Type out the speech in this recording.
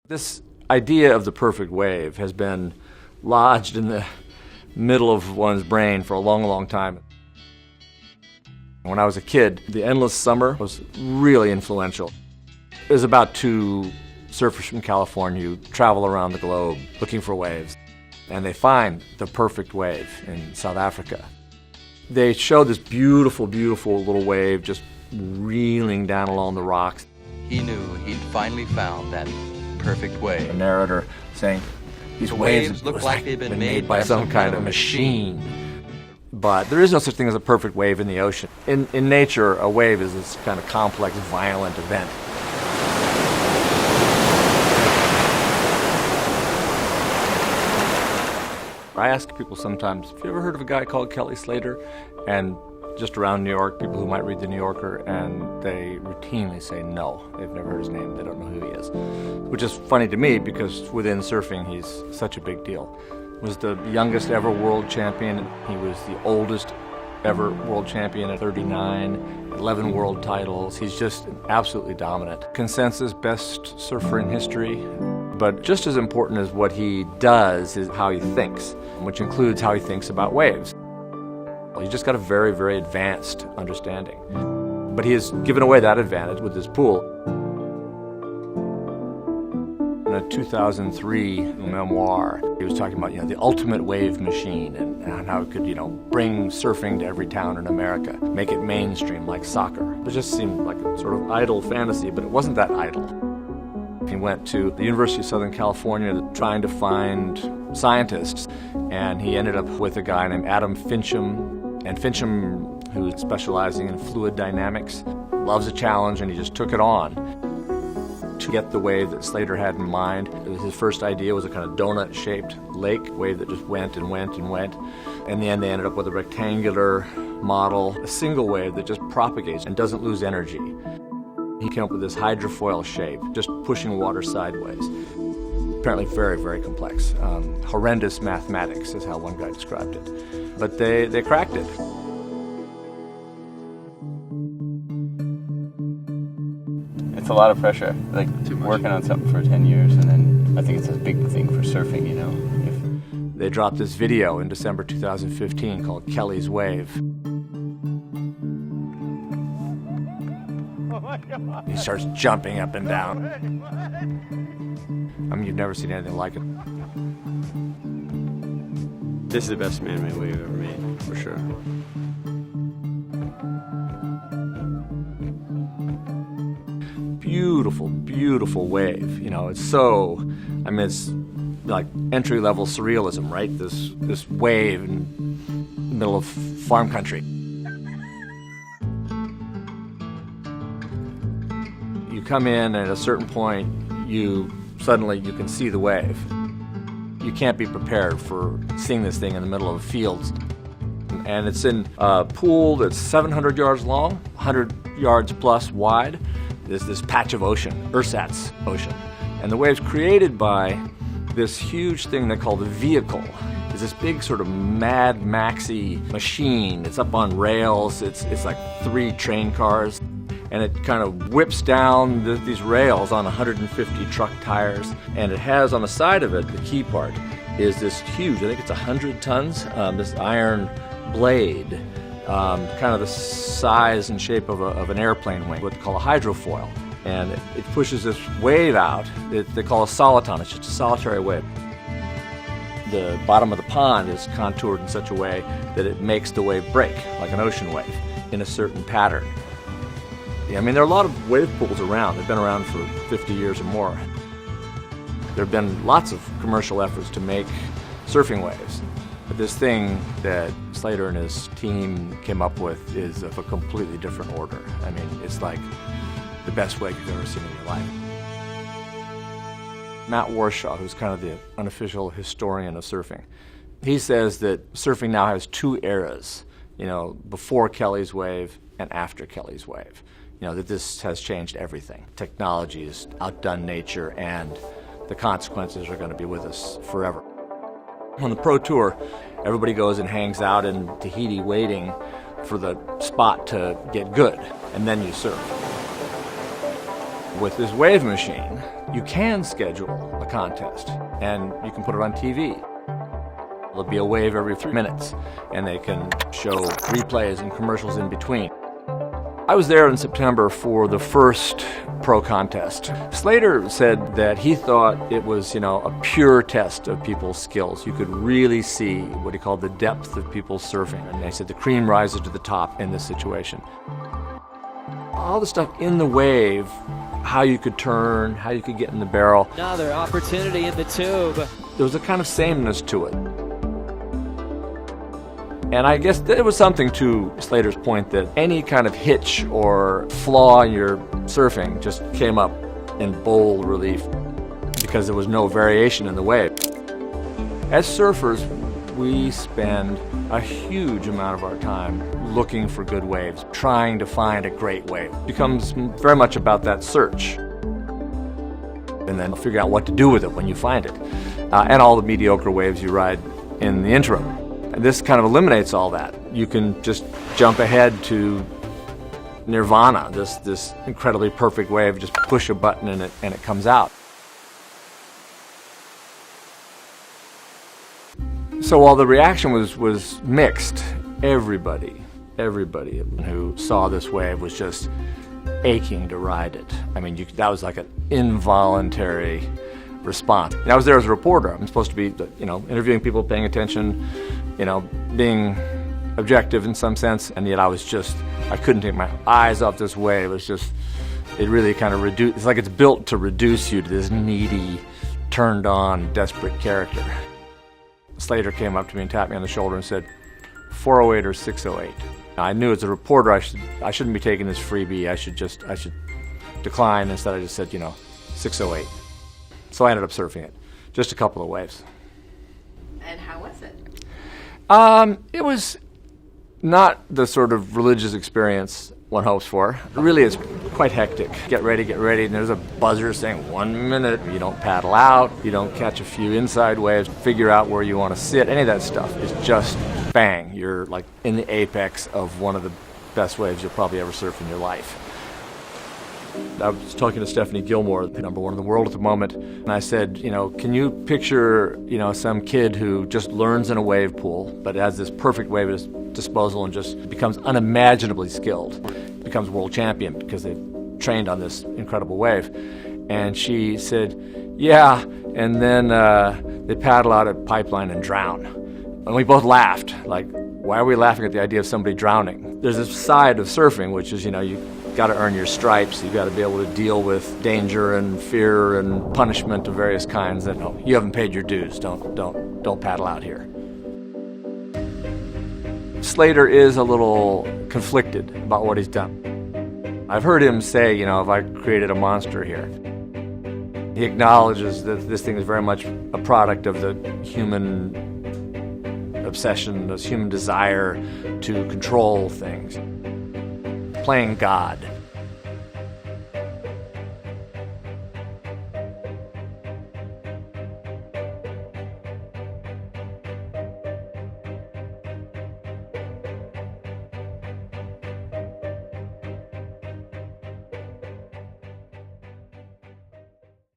This idea of the perfect wave has been lodged in the middle of one's brain for a long, long time. When I was a kid, the Endless Summer was really influential. It was about two surfers from California who travel around the globe looking for waves, and they find the perfect wave in South Africa. They show this beautiful, beautiful little wave just reeling down along the rocks. He knew he'd finally found that perfect wave. The narrator saying, these waves look like they've been made by some kind of machine. But there is no such thing as a perfect wave in the ocean. In nature, a wave is this kind of complex, violent event. I ask people sometimes, have you ever heard of a guy called Kelly Slater? And just around New York, people who might read The New Yorker, and they routinely say no. They've never heard his name, they don't know who he is. Which is funny to me because within surfing, he's such a big deal. He was the youngest ever world champion. He was the oldest ever world champion at 39, 11 world titles. He's just absolutely dominant. Consensus best surfer in history. But just as important as what he does is how he thinks, which includes how he thinks about waves. He's just got a very, very advanced understanding. But he has given away that advantage with his pool. In a 2003 memoir, he was talking about, the ultimate wave machine and how it could, bring surfing to every town in America, make it mainstream like soccer. It just seemed like a sort of idle fantasy, but it wasn't that idle. He went to the University of Southern California trying to find scientists, and he ended up with a guy named Adam Fincham. And Fincham, who's specializing in fluid dynamics, loves a challenge, and he just took it on to get the wave that Slater had in mind. His first idea was a kind of donut-shaped lake wave that just went and went and went. In the end, they ended up with a rectangular model, a single wave that just propagates and doesn't lose energy. He came up with this hydrofoil shape, just pushing water sideways. Apparently very, very complex. Horrendous mathematics is how one guy described it. But they cracked it. It's a lot of pressure, like working on something for 10 years, and then I think it's a big thing for surfing, They dropped this video in December 2015 called Kelly's Wave. He starts jumping up and down. I mean, you've never seen anything like it. This is the best man-made wave ever made, for sure. Beautiful, beautiful wave. It's so, it's like entry-level surrealism, right? This wave in the middle of farm country. You come in, and at a certain point, suddenly you can see the wave. You can't be prepared for seeing this thing in the middle of fields. And it's in a pool that's 700 yards long, 100 yards plus wide. There's this patch of ocean, ersatz ocean. And the wave's created by this huge thing they call the vehicle. It's this big sort of Mad Maxy machine. It's up on rails. It's like 3 train cars. And it kind of whips down these rails on 150 truck tires. And it has on the side of it, the key part, is this huge, I think it's 100 tons, this iron blade, kind of the size and shape of an airplane wing, what they call a hydrofoil. And it pushes this wave out. They call it a soliton. It's just a solitary wave. The bottom of the pond is contoured in such a way that it makes the wave break, like an ocean wave, in a certain pattern. There are a lot of wave pools around. They've been around for 50 years or more. There have been lots of commercial efforts to make surfing waves. But this thing that Slater and his team came up with is of a completely different order. It's like the best wave you've ever seen in your life. Matt Warshaw, who's kind of the unofficial historian of surfing, he says that surfing now has 2 eras, before Kelly's wave and after Kelly's wave. That this has changed everything. Technology has outdone nature, and the consequences are going to be with us forever. On the Pro Tour, everybody goes and hangs out in Tahiti waiting for the spot to get good, and then you surf. With this wave machine, you can schedule a contest, and you can put it on TV. There'll be a wave every 3 minutes, and they can show replays and commercials in between. I was there in September for the first pro contest. Slater said that he thought it was, a pure test of people's skills. You could really see what he called the depth of people's surfing. And he said the cream rises to the top in this situation. All the stuff in the wave, how you could turn, how you could get in the barrel. Another opportunity in the tube. There was a kind of sameness to it. And I guess there was something to Slater's point that any kind of hitch or flaw in your surfing just came up in bold relief because there was no variation in the wave. As surfers, we spend a huge amount of our time looking for good waves, trying to find a great wave. It becomes very much about that search. And then figure out what to do with it when you find it. And all the mediocre waves you ride in the interim. And this kind of eliminates all that. You can just jump ahead to nirvana, this incredibly perfect wave, just push a button and it comes out. So while the reaction was mixed, everybody who saw this wave was just aching to ride it. I mean, that was like an involuntary response. And I was there as a reporter. I'm supposed to be, interviewing people, paying attention, being objective in some sense, and yet I couldn't take my eyes off this wave. It really kind of reduced, it's like it's built to reduce you to this needy, turned on, desperate character. Slater came up to me and tapped me on the shoulder and said, 408 or 608. I knew as a reporter I shouldn't be taking this freebie. I should decline. Instead I just said, 608. So I ended up surfing it. Just a couple of waves. And how was it? It was not the sort of religious experience one hopes for. Really, it's quite hectic. Get ready, and there's a buzzer saying 1 minute. You don't paddle out, you don't catch a few inside waves, figure out where you want to sit, any of that stuff. It's just bang, you're like in the apex of one of the best waves you'll probably ever surf in your life. I was talking to Stephanie Gilmore, the number one in the world at the moment, and I said, can you picture, some kid who just learns in a wave pool, but has this perfect wave at his disposal and just becomes unimaginably skilled, becomes world champion because they've trained on this incredible wave. And she said, yeah, and then they paddle out a pipeline and drown. And we both laughed, like, why are we laughing at the idea of somebody drowning? There's this side of surfing, which is, you got to earn your stripes. You got to be able to deal with danger and fear and punishment of various kinds. That you haven't paid your dues. Don't paddle out here. Slater is a little conflicted about what he's done. I've heard him say, have I created a monster here? He acknowledges that this thing is very much a product of the human obsession, this human desire to control things. Playing God.